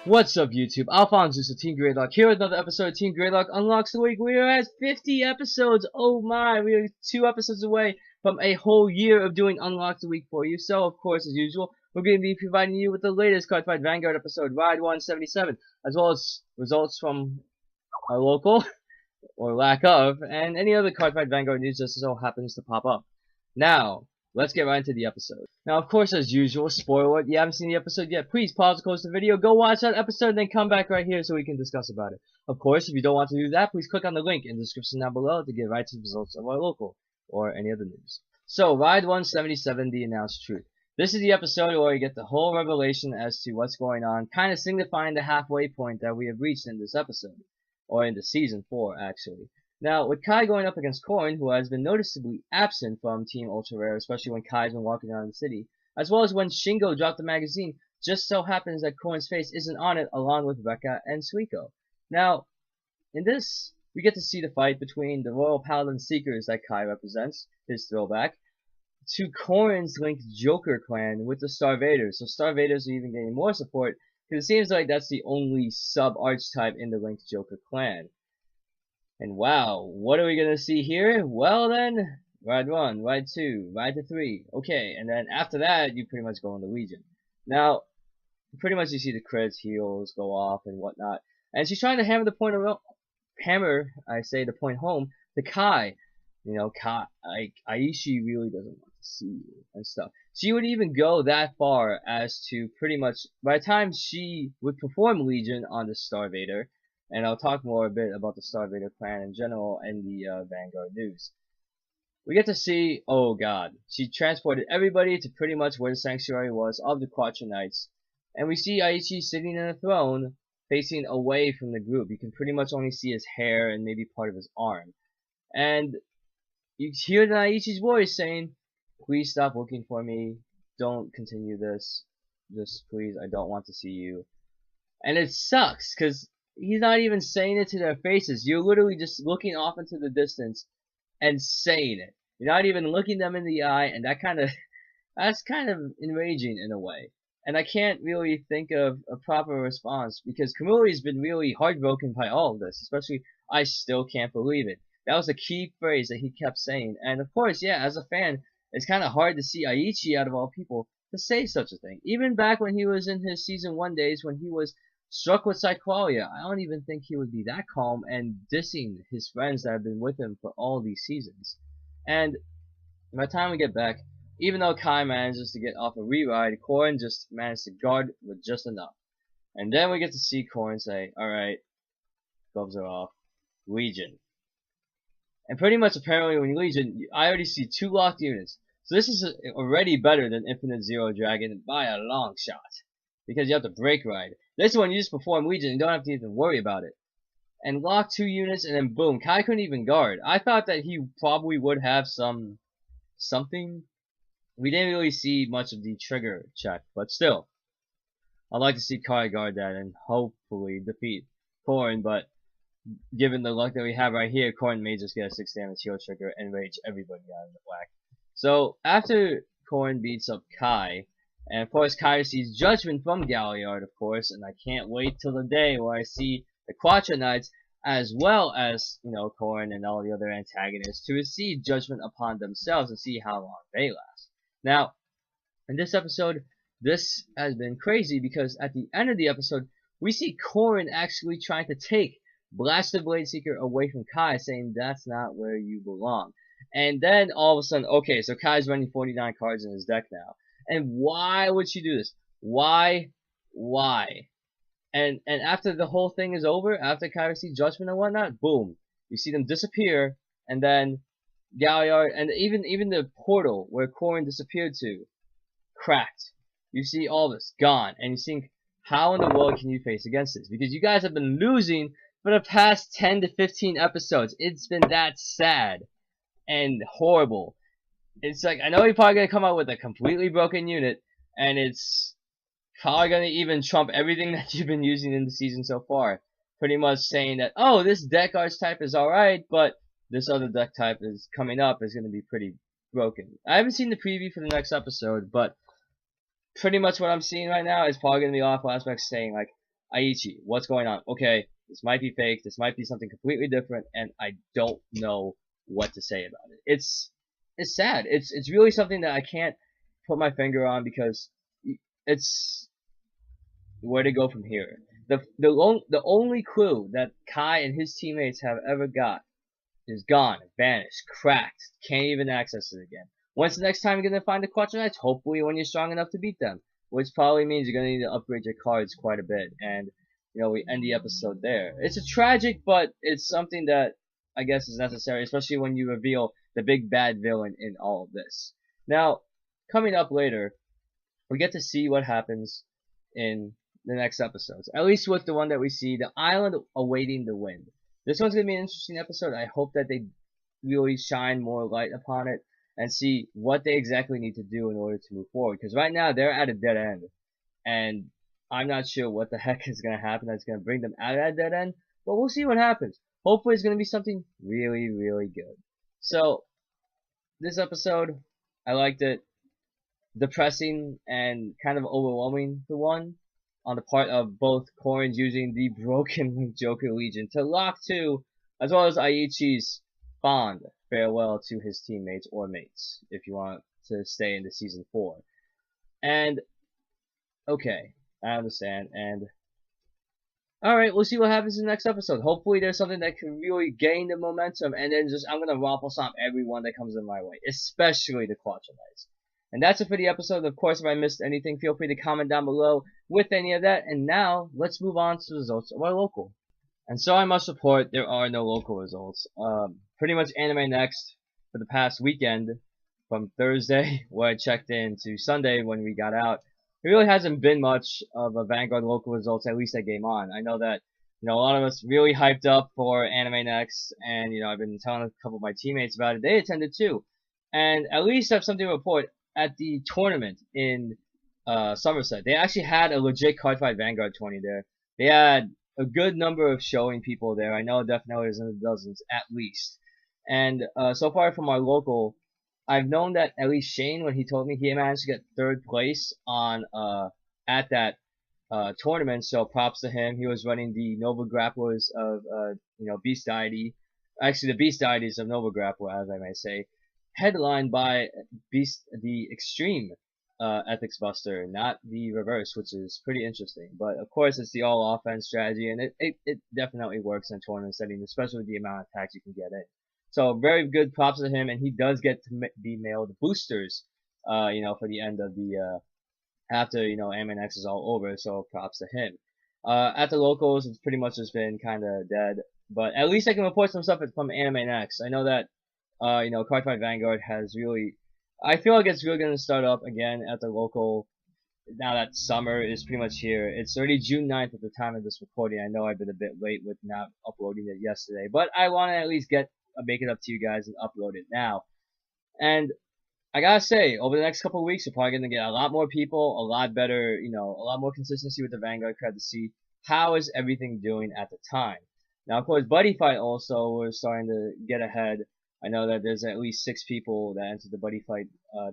What's up, YouTube? AlphonZeus of Team Gradelock here with another episode of Team Gradelock Unlocks the week. We are at 50 episodes. Oh my, we are 2 episodes away from a whole year of doing Unlock the week for you. So, of course, as usual, we're going to be providing you with the latest Cardfight Vanguard episode, Ride 177, as well as results from our local, or lack of, and any other Cardfight Vanguard news that so happens to pop up. Now, let's get right into the episode. Now, of course, as usual, spoiler alert, you haven't seen the episode yet, please pause, close the video, go watch that episode, and then come back right here so we can discuss about it. Of course, if you don't want to do that, please click on the link in the description down below to get right to the results of our local, or any other news. So, Ride 177, The Announced Truth. This is the episode where you get the whole revelation as to what's going on, kind of signifying the halfway point that we have reached in this episode. Or in the season 4, actually. Now, with Kai going up against Corrin, who has been noticeably absent from Team Ultra Rare, especially when Kai's been walking around the city, as well as when Shingo dropped the magazine, just so happens that Corrin's face isn't on it, along with Rekka and Suiko. Now, in this, we get to see the fight between the Royal Paladin Seekers that Kai represents, his throwback, to Corrin's linked Joker clan with the Starvaders. So Starvaders are even getting more support, because it seems like that's the only sub-archetype in the linked Joker clan. And wow, what are we gonna see here? Well then, Ride 1, Ride 2, Ride to 3. Okay, and then after that, you pretty much go in the Legion. Now, pretty much you see the crits, heals go off and whatnot. And she's trying to hammer the point home to Kai. You know, Kai, Aishi really doesn't want to see you and stuff. She would even go that far as to pretty much, by the time she would perform Legion on the Starvader, and I'll talk more a bit about the Starvader clan in general in the Vanguard news. We get to see, oh god, she transported everybody to pretty much where the sanctuary was of the Quattro Knights. And we see Aichi sitting in a throne, facing away from the group. You can pretty much only see his hair and maybe part of his arm. And you hear Aichi's voice saying, please stop looking for me, don't continue this, just please, I don't want to see you. And it sucks, because he's not even saying it to their faces. You're literally just looking off into the distance and saying it. You're not even looking them in the eye, and that's kind of enraging in a way. And I can't really think of a proper response, because Kamuri's been really heartbroken by all of this, especially, I still can't believe it. That was a key phrase that he kept saying. And of course, yeah, as a fan, it's kind of hard to see Aichi, out of all people, to say such a thing. Even back when he was in his Season 1 days, when he was struck with Cyqualia, I don't even think he would be that calm and dissing his friends that have been with him for all these seasons. And by the time we get back, even though Kai manages to get off a re-ride, Corrin just managed to guard with just enough. And then we get to see Corrin say, alright, gloves are off, Legion. And pretty much apparently when you Legion, I already see 2 locked units. So this is already better than Infinite Zero Dragon by a long shot. Because you have to break ride. This one you just perform Legion and don't have to even worry about it. And lock 2 units and then boom, Kai couldn't even guard. I thought that he probably would have something. We didn't really see much of the trigger check, but still. I'd like to see Kai guard that and hopefully defeat Corrin, but given the luck that we have right here, Corrin may just get a 6 damage heal trigger and rage everybody out of the whack. So after Corrin beats up Kai, and of course Kai sees judgment from Galliard, of course, and I can't wait till the day where I see the Quattro Knights, as well as, you know, Corrin and all the other antagonists, to receive judgment upon themselves and see how long they last. Now, in this episode, this has been crazy because at the end of the episode, we see Corrin actually trying to take Blaster Blade Seeker away from Kai, saying that's not where you belong. And then all of a sudden, okay, so Kai's running 49 cards in his deck now. And why would she do this? Why? And after the whole thing is over, after Kai receives judgment and whatnot, boom, you see them disappear, and then Galliard, and even the portal where Corrin disappeared to, cracked. You see all this gone, and you think, how in the world can you face against this? Because you guys have been losing for the past 10 to 15 episodes. It's been that sad and horrible. It's like, I know you're probably going to come out with a completely broken unit, and it's probably going to even trump everything that you've been using in the season so far. Pretty much saying that, oh, this deck archetype is alright, but this other deck type is coming up is going to be pretty broken. I haven't seen the preview for the next episode, but pretty much what I'm seeing right now is probably going to be off aspects saying, like, Aichi, what's going on? Okay, this might be fake, this might be something completely different, and I don't know what to say about it. It's sad. It's really something that I can't put my finger on because it's where to go from here. The only clue that Kai and his teammates have ever got is gone, vanished, cracked, can't even access it again. When's the next time you're gonna find the Quaternights? Hopefully when you're strong enough to beat them. Which probably means you're gonna need to upgrade your cards quite a bit. And we end the episode there. It's a tragic, but it's something that I guess is necessary, especially when you reveal the big bad villain in all of this. Now, coming up later, we get to see what happens in the next episodes. At least with the one that we see, the island awaiting the wind. This one's going to be an interesting episode. I hope that they really shine more light upon it and see what they exactly need to do in order to move forward. Because right now, they're at a dead end. And I'm not sure what the heck is going to happen that's going to bring them out of that dead end. But we'll see what happens. Hopefully it's going to be something really, really good. So, this episode, I liked it. Depressing and kind of overwhelming for one, on the part of both Corins using the broken Link Joker Legion to lock to, as well as Aichi's fond farewell to his teammates or mates, if you want to stay into Season 4. And, okay, I understand, and alright, we'll see what happens in the next episode. Hopefully there's something that can really gain the momentum, and then I'm gonna raffle stomp everyone that comes in my way, especially the Quaternights. And that's it for the episode. Of course, if I missed anything, feel free to comment down below with any of that. And now, let's move on to the results of our local. And so I must report, there are no local results. Pretty much AnimeNext for the past weekend, from Thursday, where I checked in, to Sunday when we got out, there really hasn't been much of a Vanguard local results, at least that game on. I know that, a lot of us really hyped up for AnimeNext, and, I've been telling a couple of my teammates about it. They attended too. And at least I have something to report. At the tournament in Somerset, they actually had a legit Cardfight Vanguard 20 there. They had a good number of showing people there. I know definitely there's in the dozens at least. And so far from our local, I've known that at least Shane, when he told me, he managed to get 3rd place on at that tournament. So props to him. He was running the Nova Grapplers of Beast Deity, actually the Beast Deities of Nova Grappler, as I may say. Headlined by Beast, the Extreme Ethics Buster, not the reverse, which is pretty interesting. But of course, it's the all offense strategy, and it definitely works in a tournament setting, especially with the amount of attacks you can get in. So very good props to him, and he does get to be mailed boosters, for the end of the after AnimeNext is all over. So props to him. At the locals, it's pretty much just been kind of dead, but at least I can report some stuff from AnimeNext. I know that. Cardfight Vanguard has really, I feel like it's really going to start up again at the local, now that summer is pretty much here. It's already June 9th at the time of this recording. I know I've been a bit late with not uploading it yesterday, but I want to at least make it up to you guys and upload it now. And I gotta say, over the next couple of weeks, you're probably going to get a lot more people, a lot better, a lot more consistency with the Vanguard crowd to see how is everything doing at the time. Now, of course, Buddy Fight also was starting to get ahead. I know that there's at least 6 people that entered the Buddy Fight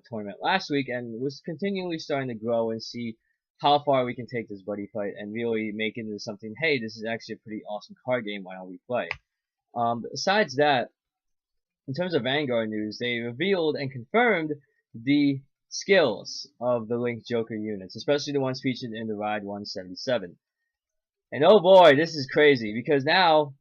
tournament last week, and was continually starting to grow and see how far we can take this Buddy Fight and really make it into something, hey, this is actually a pretty awesome card game, why don't we play? Besides that, in terms of Vanguard news, they revealed and confirmed the skills of the Link Joker units, especially the ones featured in the Ride 177. And oh boy, this is crazy, because now,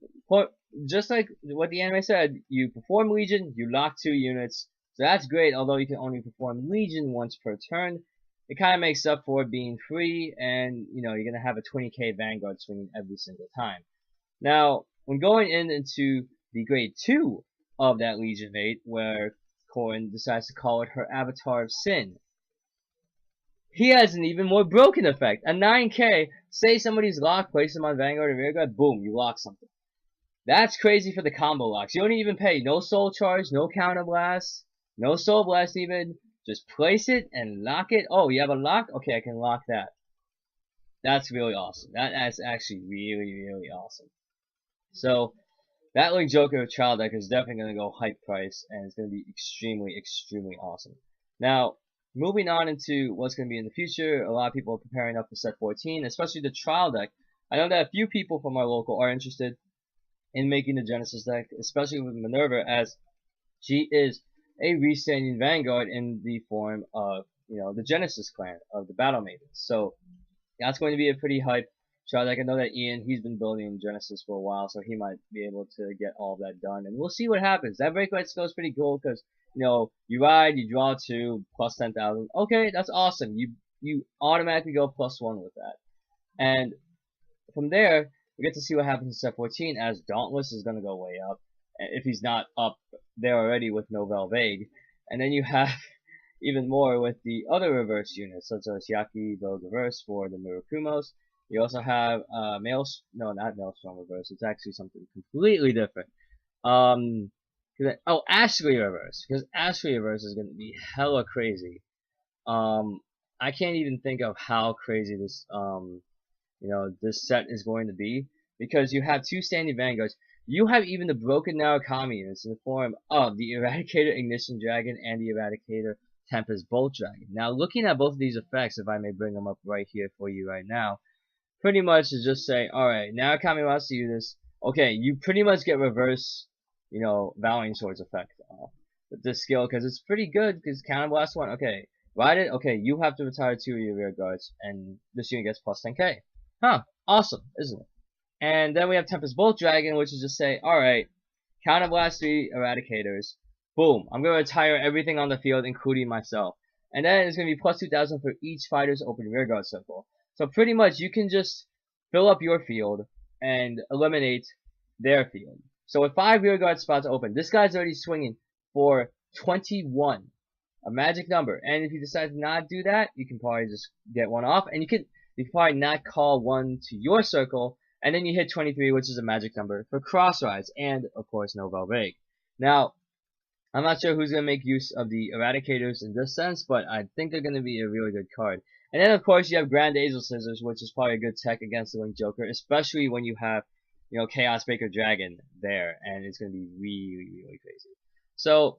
just like what the anime said, you perform Legion, you lock 2 units. So that's great, although you can only perform Legion once per turn. It kind of makes up for being free, and you're going to have a 20k Vanguard swinging every single time. Now, when going into the grade 2 of that Legion mate, where Corin decides to call it her Avatar of Sin, he has an even more broken effect. A 9k, say somebody's locked, place them on Vanguard and Rearguard, boom, you lock something. That's crazy for the combo locks. You don't even pay. No soul charge, no counter blast, no soul blast even. Just place it and lock it. Oh, you have a lock? Okay, I can lock that. That's really awesome. That's actually really, really awesome. So, that Link Joker trial deck is definitely going to go hype price, and it's going to be extremely, extremely awesome. Now, moving on into what's going to be in the future, a lot of people are preparing up for set 14, especially the trial deck. I know that a few people from our local are interested in making the Genesis deck, especially with Minerva, as she is a restanding Vanguard in the form of, the Genesis clan of the Battle Maidens. So that's going to be a pretty hype shot. I know that Ian, he's been building Genesis for a while, so he might be able to get all of that done. And we'll see what happens. That breakaway skill is pretty cool because, you ride, you draw 2, plus 10,000. Okay, that's awesome. You automatically go +1 with that. And from there, we get to see what happens in set 14, as Dauntless is going to go way up, if he's not up there already with Novel Vague. And then you have even more with the other reverse units, such as Yaki Vogue Reverse for the Mirakumos. You also have not Maelstrom Reverse, it's actually something completely different. Ashley Reverse, because Ashley Reverse is going to be hella crazy. I can't even think of how crazy this this set is going to be, because you have 2 standing Vanguards. You have even the Broken Narukami units in the form of the Eradicator Ignition Dragon and the Eradicator Tempest Bolt Dragon. Now, looking at both of these effects, if I may bring them up right here for you right now, pretty much is just saying, alright, Narukami wants to use this. Okay, you pretty much get reverse, Valiant Swords effect with this skill, because it's pretty good, because Counterblast 1, okay, ride it, okay, you have to retire 2 of your rear guards, and this unit gets plus 10k. Huh, awesome, isn't it? And then we have Tempest Bolt Dragon, which is just say, alright, Counterblast 3 Eradicators. Boom, I'm going to retire everything on the field, including myself. And then it's going to be plus 2,000 for each fighter's open rearguard circle. So pretty much you can just fill up your field and eliminate their field. So with 5 rearguard spots open, this guy's already swinging for 21. A magic number. And if you decide to not do that, you can probably just get one off. And you can probably not call one to your circle. And then you hit 23, which is a magic number for cross rides, and of course Novel Vague. Now, I'm not sure who's going to make use of the Eradicators in this sense, but I think they're going to be a really good card. And then of course you have Grand Azel Scissors, which is probably a good tech against the Link Joker, especially when you have, Chaos Breaker Dragon there, and it's going to be really, really crazy. So,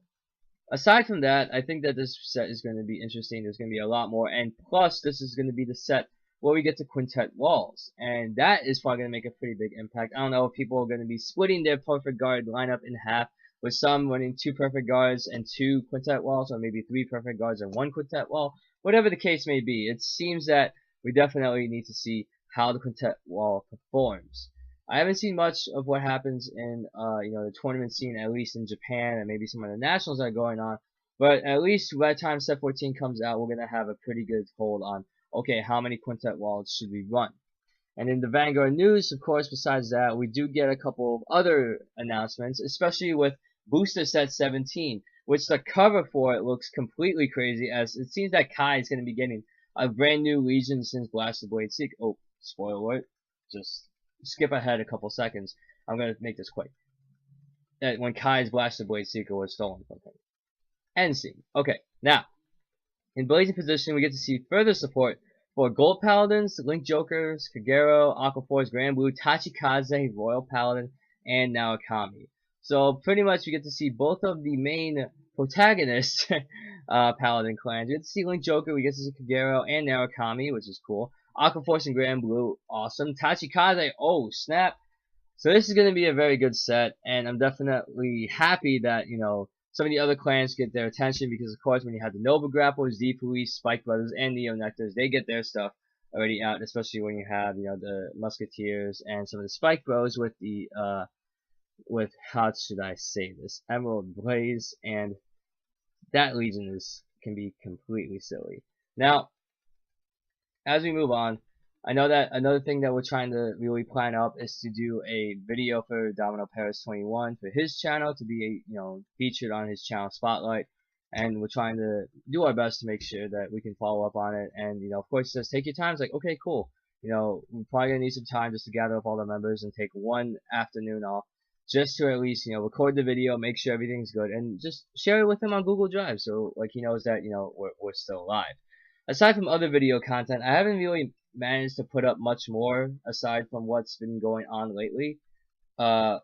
aside from that, I think that this set is going to be interesting. There's going to be a lot more, and plus this is going to be the set where we get to quintet walls, and that is probably going to make a pretty big impact. I don't know if people are going to be splitting their perfect guard lineup in half, with some running 2 perfect guards and 2 quintet walls, or maybe 3 perfect guards and 1 quintet wall. Whatever the case may be, it seems that we definitely need to see how the quintet wall performs. I haven't seen much of what happens in the tournament scene, at least in Japan, and maybe some of the nationals that are going on. But at least by the time set 14 comes out, we're going to have a pretty good hold on, okay, how many quintet walls should we run? And in the Vanguard news, of course, besides that, we do get a couple of other announcements, especially with Booster Set 17, which the cover for it looks completely crazy, as it seems that Kai is going to be getting a brand new Legion since Blaster Blade Seeker. Oh, spoiler alert. Just skip ahead a couple seconds. I'm going to make this quick. When Kai's Blaster Blade Seeker was stolen from him. End scene. Okay, now, in Blazing Position, we get to see further support for Gold Paladins, Link Jokers, Kagero, Aquaforce, Grand Blue, Tachikaze, Royal Paladin, and Narukami. So pretty much we get to see both of the main protagonists, Paladin clans. We get to see Link Joker, we get to see Kagero and Narukami, which is cool. Aquaforce and Grand Blue, awesome. Tachikaze, oh snap. So this is going to be a very good set, and I'm definitely happy that, some of the other clans get their attention, because of course when you have the Nova Grapplers, Z Police, Spike Brothers, and Neo Nectars, they get their stuff already out, especially when you have, the Musketeers and some of the Spike Bros with the, how should I say this, Emerald Blaze, and that Legion can be completely silly. Now, as we move on, I know that another thing that we're trying to really plan up is to do a video for Domino Paris 21 for his channel to be, featured on his channel Spotlight, and we're trying to do our best to make sure that we can follow up on it. And of course, it says take your time. It's like, okay, cool. We're probably gonna need some time just to gather up all the members and take one afternoon off, just to at least record the video, make sure everything's good, and just share it with him on Google Drive, so like he knows that we're still alive. Aside from other video content, I haven't really managed to put up much more aside from what's been going on lately. I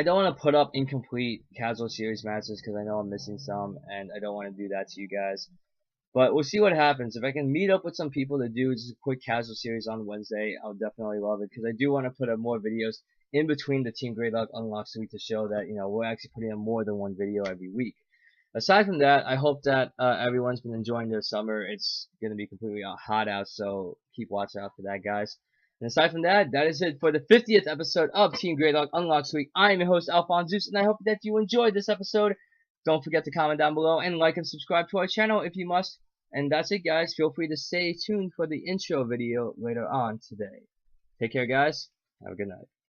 don't want to put up incomplete casual series matches because I know I'm missing some, and I don't want to do that to you guys. But we'll see what happens. If I can meet up with some people to do just a quick casual series on Wednesday, I'll definitely love it, because I do want to put up more videos in between the Team Gradelock Unlocks week to show that, you know, we're actually putting up more than one video every week. Aside from that, I hope that everyone's been enjoying their summer. It's going to be completely hot out, so keep watching out for that, guys. And aside from that, that is it for the 50th episode of Team Gradelock Unlocks Week. I am your host, AlphonZeus, and I hope that you enjoyed this episode. Don't forget to comment down below and like and subscribe to our channel if you must. And that's it, guys. Feel free to stay tuned for the intro video later on today. Take care, guys. Have a good night.